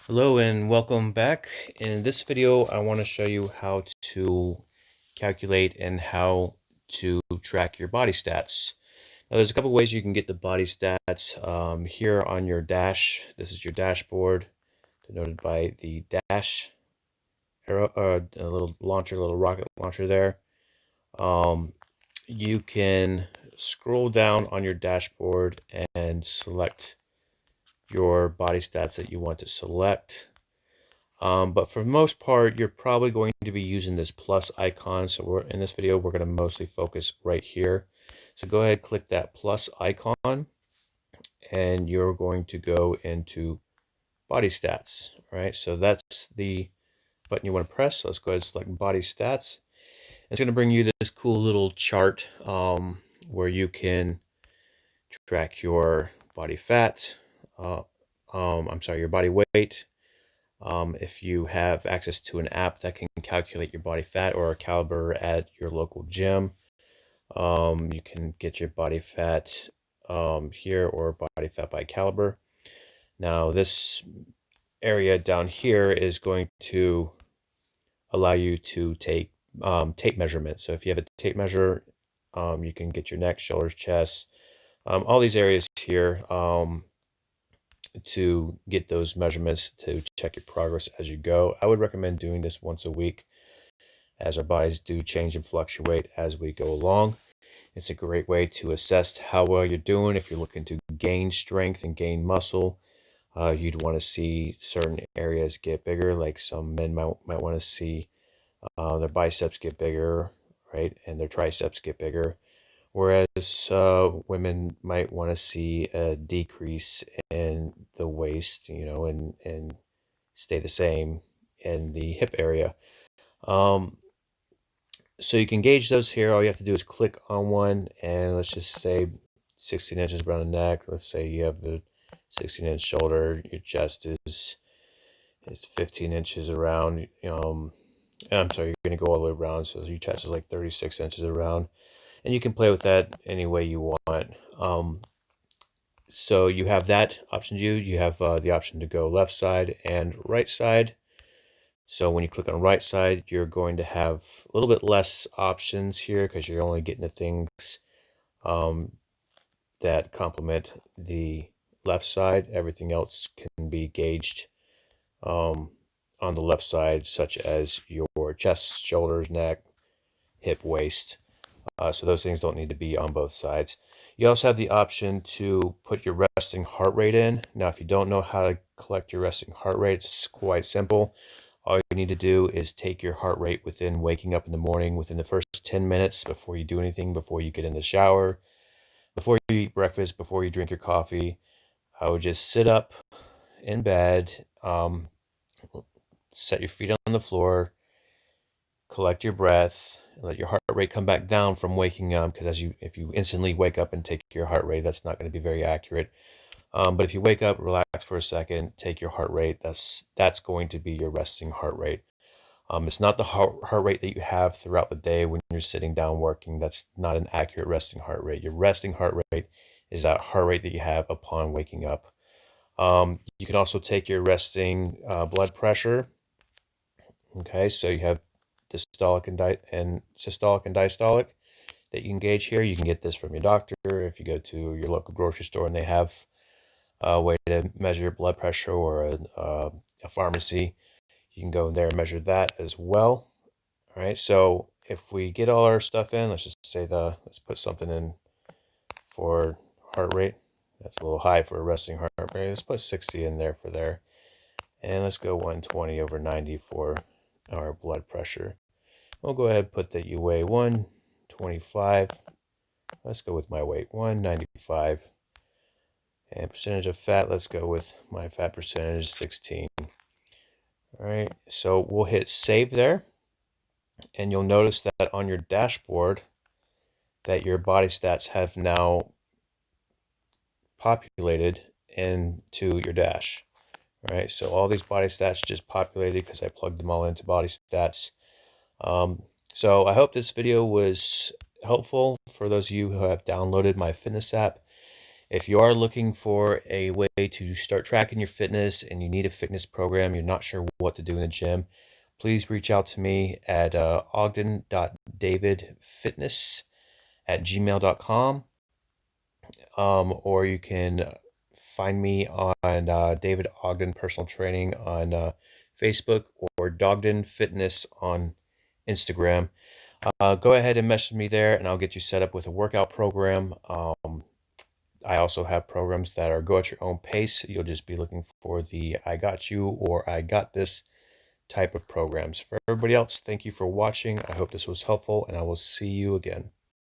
Hello and welcome back. In this video, I want to show you how to calculate and how to track your body stats. Now, there's a couple ways you can get the body stats here on your dash. This is your dashboard, denoted by the dash arrow, a little launcher, a little rocket launcher there. You can scroll down on your dashboard and select your body stats that you want to select. But for the most part, you're probably going to be using this plus icon. So in this video, we're going to mostly focus right here. So go ahead, click that plus icon, and you're going to go into body stats, right? So that's the button you want to press. So let's go ahead and select body stats. It's going to bring you this cool little chart where you can track your body fat, your body weight. If you have access to an app that can calculate your body fat or a caliber at your local gym, you can get your body fat here or body fat by caliber. Now, this area down here is going to allow you to take tape measurements. So if you have a tape measure, you can get your neck, shoulders, chest, all these areas here. To get those measurements to check your progress as you go. I would recommend doing this once a week as our bodies do change and fluctuate as we go along. It's a great way to assess how well you're doing. If you're looking to gain strength and gain muscle, you'd want to see certain areas get bigger, like some men might want to see their biceps get bigger, right? And their triceps get bigger. Whereas women might want to see a decrease in the waist, and stay the same in the hip area. So you can gauge those here. All you have to do is click on one, and let's just say 16 inches around the neck. Let's say you have the 16-inch shoulder. Your chest is 15 inches around. I'm sorry, you're going to go all the way around. So your chest is like 36 inches around. And you can play with that any way you want. So you have that option to use. You have the option to go left side and right side. So when you click on right side, you're going to have a little bit less options here because you're only getting the things um, that complement the left side. Everything else can be gauged on the left side, such as your chest, shoulders, neck, hip, waist. So those things don't need to be on both sides. You also have the option to put your resting heart rate in. Now, if you don't know how to collect your resting heart rate, it's quite simple. All you need to do is take your heart rate within waking up in the morning, within the first 10 minutes before you do anything, before you get in the shower, before you eat breakfast, before you drink your coffee. I would just sit up in bed, set your feet on the floor, collect your breath, and let your heart rate come back down from waking up. Because if you instantly wake up and take your heart rate, that's not going to be very accurate. But if you wake up, relax for a second, take your heart rate. That's going to be your resting heart rate. It's not the heart rate that you have throughout the day when you're sitting down working. That's not an accurate resting heart rate. Your resting heart rate is that heart rate that you have upon waking up. You can also take your resting blood pressure. Okay, so you have systolic and diastolic that you can gauge here. You can get this from your doctor if you go to your local grocery store and they have a way to measure your blood pressure, or a pharmacy. You can go in there and measure that as well. All right, so if we get all our stuff in, let's just say let's put something in for heart rate. That's a little high for a resting heart rate. Let's put 60 in there for there. And let's go 120 over 90 for our blood pressure. We'll go ahead and put that you weigh 125. Let's go with my weight, 195. And percentage of fat, let's go with my fat percentage, 16. All right, so we'll hit save there. And you'll notice that on your dashboard that your body stats have now populated into your dash. All right, so all these body stats just populated because I plugged them all into body stats. So I hope this video was helpful for those of you who have downloaded my fitness app. If you are looking for a way to start tracking your fitness and you need a fitness program, you're not sure what to do in the gym, please reach out to me at ogden.davidfitness@gmail.com. Or you can find me on David Ogden Personal Training on Facebook, or Dogden Fitness on Instagram. Go ahead and message me there, and I'll get you set up with a workout program. I also have programs that are go at your own pace. You'll just be looking for the I got you or I got this type of programs. For everybody else, thank you for watching. I hope this was helpful, and I will see you again.